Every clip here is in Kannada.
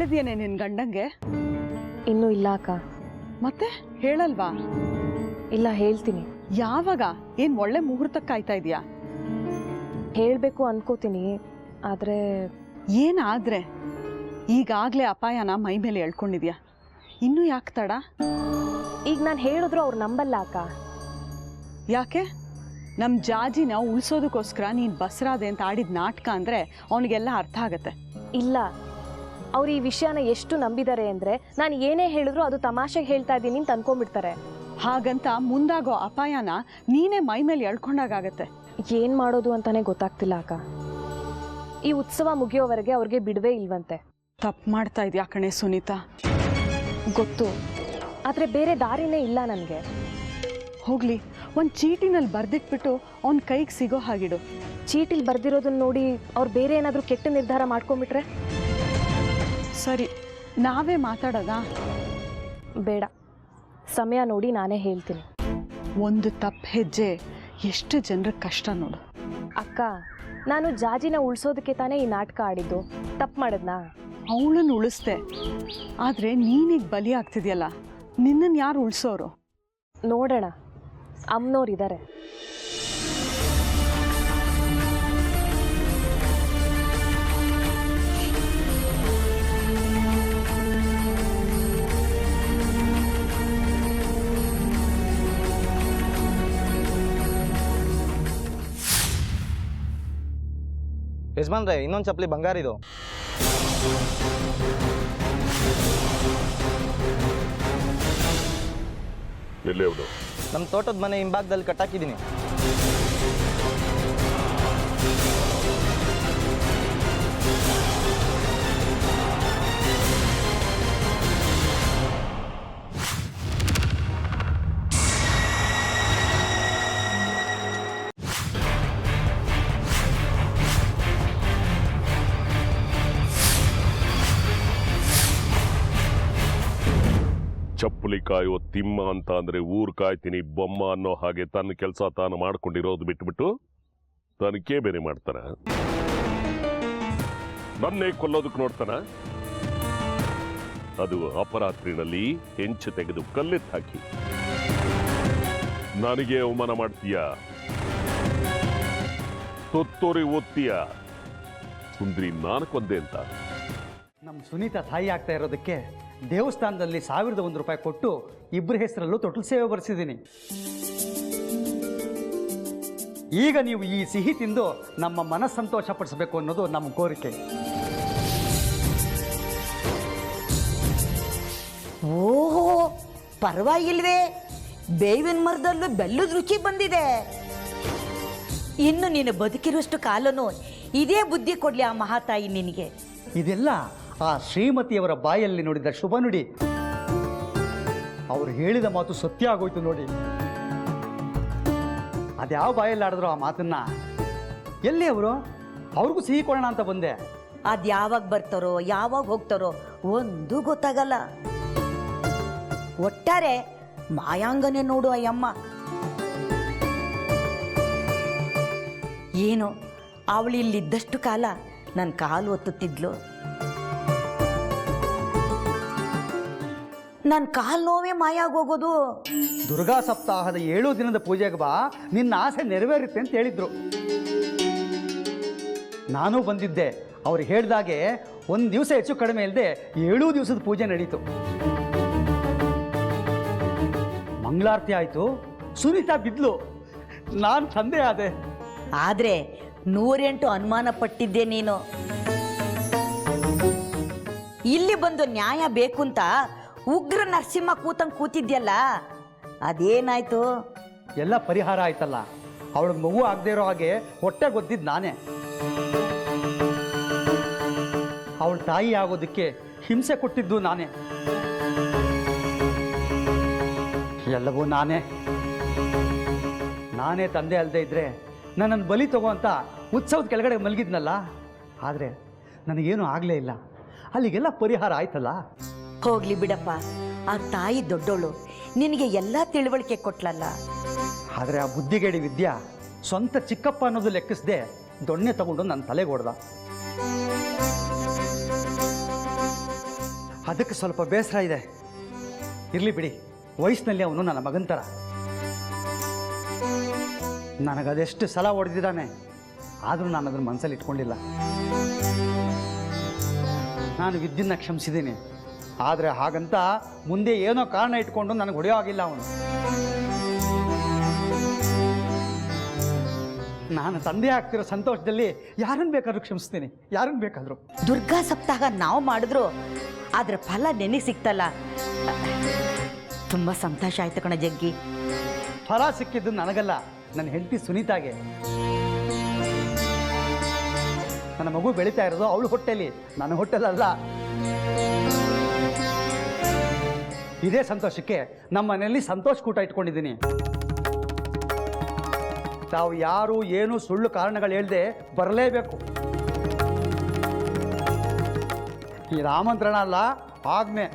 ಹೇಳಿದ್ಯೇನೆ ನಿನ್ನ ಗಂಡಂಗೆ? ಇನ್ನೂ ಇಲ್ಲ ಅಕ್ಕ. ಮತ್ತೆ ಹೇಳಲ್ವಾ? ಇಲ್ಲ, ಹೇಳ್ತೀನಿ. ಯಾವಾಗ? ಏನು ಒಳ್ಳೆ ಮುಹೂರ್ತಕ್ಕೆ ಕಾಯ್ತಾ ಇದೆಯಾ? ಹೇಳಬೇಕು ಅನ್ಕೋತೀನಿ, ಆದರೆ ಏನಾದ್ರೆ? ಈಗಾಗಲೇ ಅಪಾಯನ ಮೈ ಮೇಲೆ ಎಳ್ಕೊಂಡಿದ್ಯಾ, ಇನ್ನೂ ಯಾಕೆ ತಡ? ಈಗ ನಾನು ಹೇಳಿದ್ರು ಅವ್ರು ನಂಬಲ್ಲ ಅಕ್ಕ. ಯಾಕೆ? ನಮ್ಮ ಜಾಜಿನ ಉಳಿಸೋದಕ್ಕೋಸ್ಕರ ನೀನು ಬಸರಾದೆ ಅಂತ ಆಡಿದ ನಾಟಕ ಅಂದರೆ ಅವನಿಗೆಲ್ಲ ಅರ್ಥ ಆಗತ್ತೆ. ಇಲ್ಲ, ಅವ್ರು ಈ ವಿಷಯನ ಎಷ್ಟು ನಂಬಿದ್ದಾರೆ ಅಂದರೆ ನಾನು ಏನೇ ಹೇಳಿದ್ರು ಅದು ತಮಾಷೆಗೆ ಹೇಳ್ತಾ ಇದ್ದೀನಿ ಅಂತ ಅನ್ಕೊಂಡ್ಬಿಡ್ತಾರೆ. ಹಾಗಂತ ಮುಂದಾಗೋ ಅಪಾಯನ ನೀನೇ ಮೈ ಮೇಲೆ ಎಳ್ಕೊಂಡಾಗತ್ತೆ. ಏನು ಮಾಡೋದು ಅಂತಾನೆ ಗೊತ್ತಾಗ್ತಿಲ್ಲ ಅಕ್ಕ. ಈ ಉತ್ಸವ ಮುಗಿಯೋವರೆಗೆ ಅವ್ರಿಗೆ ಬಿಡುವೇ ಇಲ್ವಂತೆ. ತಪ್ಪು ಮಾಡ್ತಾ ಇದೆಯಾ ಕಣೆ ಸುನೀತಾ? ಗೊತ್ತು, ಆದರೆ ಬೇರೆ ದಾರಿನೇ ಇಲ್ಲ ನನಗೆ. ಹೋಗ್ಲಿ, ಒಂದು ಚೀಟಿನಲ್ಲಿ ಬರ್ದಿಟ್ಬಿಟ್ಟು ಅವನ ಕೈಗೆ ಸಿಗೋ ಹಾಗಿಡು. ಚೀಟಿಲಿ ಬರ್ದಿರೋದನ್ನ ನೋಡಿ ಅವ್ರು ಬೇರೆ ಏನಾದರೂ ಕೆಟ್ಟ ನಿರ್ಧಾರ ಮಾಡ್ಕೊಂಡ್ಬಿಟ್ರೆ? ಸರಿ, ನಾವೇ ಮಾತಾಡೋದಾ? ಬೇಡ, ಸಮಯ ನೋಡಿ ನಾನೇ ಹೇಳ್ತೀನಿ. ಒಂದು ತಪ್ಪು ಹೆಜ್ಜೆ ಎಷ್ಟು ಜನರಿಗೆ ಕಷ್ಟ ನೋಡು. ಅಕ್ಕ, ನಾನು ಜಾಜಿನ ಉಳಿಸೋದಕ್ಕೆ ತಾನೇ ಈ ನಾಟಕ ಆಡಿದ್ದು. ತಪ್ಪು ಮಾಡಿದ್ನಾ? ಅವಳನ್ನು ಉಳಿಸ್ದೆ, ಆದರೆ ನೀನೀಗ ಬಲಿ ಆಗ್ತಿದ್ಯಲ್ಲ, ನಿನ್ನನ್ನು ಯಾರು ಉಳಿಸೋರು? ನೋಡೋಣ, ಅಮ್ಮನೋರಿದ್ದಾರೆ. ಯಜಮಾನ್ರೆ, ಇನ್ನೊಂದು ಚಪ್ಪಲಿ ಬಂಗಾರಿದು. ಎಲ್ಲೇ ಅವನು? ನಮ್ಮ ತೋಟದ ಮನೆ ಹಿಂಭಾಗದಲ್ಲಿ ಕಟ್ಟಾಕಿದ್ದೀನಿ. ಚಪ್ಪಲಿ ಕಾಯುವ ತಿಮ್ಮ ಅಂತ ಅಂದ್ರೆ ಊರ್ ಕಾಯ್ತೀನಿ ಬೊಮ್ಮ ಅನ್ನೋ ಹಾಗೆ ತನ್ನ ಕೆಲಸ ತಾನು ಮಾಡ್ಕೊಂಡಿರೋದು ಬಿಟ್ಬಿಟ್ಟು ತನಕೇ ಬೇರೆ ಮಾಡ್ತಾನ. ನನ್ನೇ ಕೊಲ್ಲೋದಕ್ಕೆ ನೋಡ್ತಾನ. ಅದು ಅಪರಾತ್ರಿನಲ್ಲಿ ಹೆಂಚು ತೆಗೆದು ಕಲ್ಲೆತ್ತು ಹಾಕಿ. ನನಗೆ ಅವಮಾನ ಮಾಡ್ತೀಯ, ತೊತ್ತೋರಿ ಓದ್ತೀಯ. ಸುಂದ್ರಿ ನಾನು ಕೊಂದೆ ಅಂತ. ನಮ್ಮ ಸುನೀತಾ ತಾಯಿ ಆಗ್ತಾ ಇರೋದಕ್ಕೆ ದೇವಸ್ಥಾನದಲ್ಲಿ 1001 ರೂಪಾಯಿ ಕೊಟ್ಟು ಇಬ್ಬರ ಹೆಸರಲ್ಲೂ ತೊಟ್ಲು ಸೇವೆ ಬರೆಸಿದ್ದೀನಿ. ಈಗ ನೀವು ಈ ಸಿಹಿ ತಿಂದು ನಮ್ಮ ಮನಸ್ಸಂತೋಷ ಪಡಿಸಬೇಕು ಅನ್ನೋದು ನಮ್ಮ ಕೋರಿಕೆ. ಓಹೋ, ಪರವಾಗಿಲ್ವೇ? ಬೇವಿನ ಮರದಲ್ಲೂ ಬೆಲ್ಲದ ರುಚಿ ಬಂದಿದೆ. ಇನ್ನು ನೀನು ಬದುಕಿರುವಷ್ಟು ಕಾಲನು ಇದೇ ಬುದ್ಧಿ ಕೊಡ್ಲಿ ಆ ಮಹಾತಾಯಿ ನಿನಗೆ. ಇದೆಲ್ಲ ಆ ಶ್ರೀಮತಿಯವರ ಬಾಯಲ್ಲಿ ನೋಡಿದ ಶುಭ ನುಡಿ. ಅವರು ಹೇಳಿದ ಮಾತು ಸತ್ಯ ಆಗೋಯ್ತು ನೋಡಿ. ಅದ್ಯಾವ ಬಾಯಲ್ಲಿ ಆಡಿದ್ರು ಆ ಮಾತನ್ನ? ಎಲ್ಲಿ ಅವರು? ಅವ್ರಿಗೂ ಸಿಹಿ ಕೊಡೋಣ ಅಂತ ಬಂದೆ. ಅದು ಯಾವಾಗ ಬರ್ತಾರೋ ಯಾವಾಗ ಹೋಗ್ತಾರೋ ಒಂದು ಗೊತ್ತಾಗಲ್ಲ. ಒಟ್ಟಾರೆ ಮಾಯಾಂಗನೆ ನೋಡು ಅಯ್ಯಮ್ಮ. ಏನು ಅವಳು ಇಲ್ಲಿದ್ದಷ್ಟು ಕಾಲ ನನ್ನ ಕಾಲು ಒತ್ತುತ್ತಿದ್ಲು. ನನ್ನ ಕಾಲು ನೋವೇ ಮಾಯಾಗೋಗೋದು. ದುರ್ಗಾ ಸಪ್ತಾಹದ 7 ದಿನದ ಪೂಜೆಗೆ ಬಾ, ನಿನ್ನ ಆಸೆ ನೆರವೇರುತ್ತೆ ಅಂತ ಹೇಳಿದ್ರು. ನಾನು ಬಂದಿದ್ದೆ. ಅವ್ರು ಹೇಳ್ದಾಗೆ 1 ದಿವಸ ಹೆಚ್ಚು ಕಡಿಮೆ ಇಲ್ಲದೆ 7 ದಿವಸದ ಪೂಜೆ ನಡೀತು. ಮಂಗಳಾರತಿ ಆಯಿತು, ಸುನೀತಾ ಬಿದ್ಲು, ನಾನು ತಂದೆ ಆದೆ. ಆದರೆ 108 ಅನುಮಾನ ಪಟ್ಟಿದ್ದೆ ನೀನು. ಇಲ್ಲಿ ಬಂದು ನ್ಯಾಯ ಬೇಕು ಅಂತ ಉಗ್ರ ನರಸಿಂಹ ಕೂತಂಗೆ ಕೂತಿದ್ಯಲ್ಲ, ಅದೇನಾಯ್ತು? ಎಲ್ಲ ಪರಿಹಾರ ಆಯ್ತಲ್ಲ. ಅವಳಿಗೆ ಮಗು ಆಗದೆ ಇರೋ ಹಾಗೆ ಹೊಟ್ಟೆ ಗೊತ್ತಿದ್ದು ನಾನೇ. ಅವಳ ತಾಯಿ ಆಗೋದಕ್ಕೆ ಹಿಂಸೆ ಕೊಟ್ಟಿದ್ದು ನಾನೇ. ಎಲ್ಲವೂ ನಾನೇ ತಂದೆ ಅಲ್ಲದೆ ಇದ್ರೆ ನನ್ನನ್ನು ಬಲಿ ತಗೋ ಅಂತ ಉತ್ಸವದ ಕೆಳಗಡೆ ಮಲಗಿದ್ನಲ್ಲ. ಆದರೆ ನನಗೇನು ಆಗಲೇ ಇಲ್ಲ. ಅಲ್ಲಿಗೆಲ್ಲ ಪರಿಹಾರ ಆಯ್ತಲ್ಲ. ಹೋಗ್ಲಿ ಬಿಡಪ್ಪ, ಆ ತಾಯಿ ದೊಡ್ಡೋಳು, ನಿನಗೆ ಎಲ್ಲ ತಿಳುವಳಿಕೆ ಕೊಟ್ಲಲ್ಲ. ಆದರೆ ಆ ಬುದ್ಧಿಗೇಡಿ ವಿದ್ಯಾ ಸ್ವಂತ ಚಿಕ್ಕಪ್ಪ ಅನ್ನೋದು ಲೆಕ್ಕಿಸದೆ ದೊಣ್ಣೆ ತಗೊಂಡು ನನ್ನ ತಲೆಗೆ ಹೊಡೆದ. ಅದಕ್ಕೆ ಸ್ವಲ್ಪ ಬೇಸರ ಇದೆ. ಇರಲಿ ಬಿಡಿ, ವಯಸ್ಸಿನಲ್ಲಿ ಅವನು ನನ್ನ ಮಗನ ಥರ. ನನಗದೆಷ್ಟು ಸಲ ಹೊಡೆದಿದ್ದಾನೆ, ಆದರೂ ನಾನು ಅದನ್ನು ಮನಸ್ಸಲ್ಲಿ ಇಟ್ಕೊಂಡಿಲ್ಲ. ನಾನು ವಿದ್ಯನ್ನ ಕ್ಷಮಿಸಿದ್ದೀನಿ, ಆದರೆ ಹಾಗಂತ ಮುಂದೆ ಏನೋ ಕಾರಣ ಇಟ್ಕೊಂಡು ನನಗೆ ಹೊಡೆಯೋ ಆಗಿಲ್ಲ ಅವನು. ನಾನು ತಂದೆ ಆಗ್ತಿರೋ ಸಂತೋಷದಲ್ಲಿ ಯಾರನ್ನು ಬೇಕಾದ್ರೂ ಕ್ಷಮಿಸ್ತೀನಿ, ಯಾರನ್ನು ಬೇಕಾದರೂ. ದುರ್ಗಾ ಸಪ್ತಾಹ ನಾವು ಮಾಡಿದ್ರು ಅದ್ರ ಫಲ ನೆನಗೆ ಸಿಕ್ತಲ್ಲ, ತುಂಬ ಸಂತೋಷ ಆಯ್ತು ಕಣ ಜಗ್ಗಿ. ಫಲ ಸಿಕ್ಕಿದ್ದು ನನಗಲ್ಲ, ನನ್ನ ಹೆಂಡತಿ ಸುನೀತಾಗೆ. ನನ್ನ ಮಗು ಬೆಳೀತಾ ಇರೋದು ಅವಳು ಹೊಟ್ಟೆಲಿ, ನನ್ನ ಹೊಟ್ಟೆಲಲ್ಲ. ಇದೇ ಸಂತೋಷಕ್ಕೆ ನಮ್ಮ ಮನೆಯಲ್ಲಿ ಸಂತೋಷ ಕೂಟ ಇಟ್ಕೊಂಡಿದ್ದೀನಿ. ತಾವು ಯಾರು ಏನು ಸುಳ್ಳು ಕಾರಣಗಳು ಹೇಳ್ದೆ ಬರಲೇಬೇಕು. ಈ ಆಮಂತ್ರಣ ಅಲ್ಲ, ಆಜ್ಞೆ.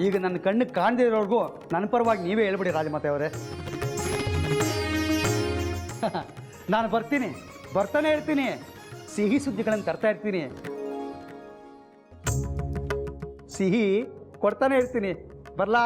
ಈಗ ನನ್ನ ಕಣ್ಣಿಗೆ ಕಾಣದೇ ಇರೋರ್ಗೂ ನನ್ನ ಪರವಾಗಿ ನೀವೇ ಹೇಳ್ಬಿಡಿ ರಾಜಮಾತೆ ಅವರೇ. ನಾನು ಬರ್ತಾನೆ ಇರ್ತೀನಿ, ಸಿಹಿ ಸುದ್ದಿಗಳನ್ನು ತರ್ತಾ ಇರ್ತೀನಿ, ಸಿಹಿ ಕೊಡ್ತಾನೆ ಇರ್ತೀನಿ. ಬರ್ಲಾ?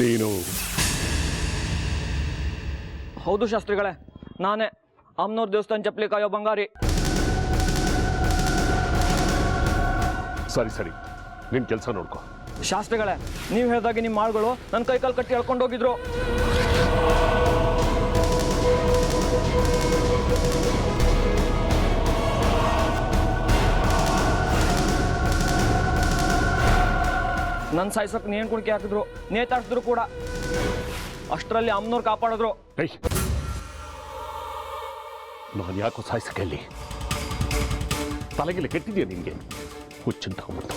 ನೀನು? ಹೌದು ಶಾಸ್ತ್ರಿಗಳೇ, ನಾನೇ ಅಮ್ನೋರ್ ದೇವಸ್ಥಾನ ಚಪ್ಪಲಿ ಕಾಯೋ ಬಂಗಾರಿ. ಸರಿ ನಿನ್ನ ಕೆಲಸ ನೋಡ್ಕೊ. ಶಾಸ್ತ್ರಿಗಳೇ, ನೀವು ಹೇಳಿದಾಗೆ ನಿಮ್ಮ ಆಳುಗಳು ನನ್ನ ಕೈಕಾಲು ಕಟ್ಟಿ ಎಳ್ಕೊಂಡು ಹೋಗಿದ್ರು. ನನ್ನ ಸಾಯ್ಸಕ್ಕೆ ನೇಣು ಕುಣಿಕೆ ಹಾಕಿದ್ರು, ನೇತಾಡ್ಸಿದ್ರು ಕೂಡ. ಅಷ್ಟರಲ್ಲಿ ಅಮ್ಮನವ್ರು ಕಾಪಾಡಿದ್ರು. ನಾನು ಯಾಕೋ ಸಾಯ್ಸಕ್ಕೆ ಅಲ್ಲಿ ತಲೆಗೆಲ್ಲ ಕೆಟ್ಟಿದ್ಯಾ ನಿನಗೆ? ಹುಚ್ಚಂತ ಹೋಗ್ಬಿಡ್ತು.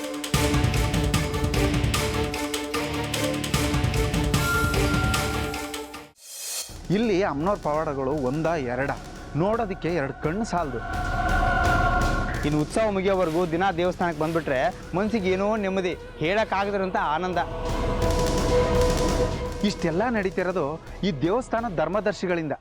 ಇಲ್ಲಿ ಅಮ್ಮನವ್ರ ಪವಾಡಗಳು ಒಂದ ಎರಡ, ನೋಡೋದಕ್ಕೆ 2 ಕಣ್ಣು ಸಾಲದು. ಇನ್ನು ಉತ್ಸವ ಮುಗಿಯೋವರೆಗೂ ದಿನ ದೇವಸ್ಥಾನಕ್ಕೆ ಬಂದ್ಬಿಟ್ರೆ ಮನಸ್ಸಿಗೆ ಏನೋ ನೆಮ್ಮದಿ, ಹೇಳಕ್ಕಾಗದಿರೋಂಥ ಆನಂದ. ಇಷ್ಟೆಲ್ಲ ನಡೀತಿರೋದು ಈ ದೇವಸ್ಥಾನ ಧರ್ಮದರ್ಶಿಗಳಿಂದ.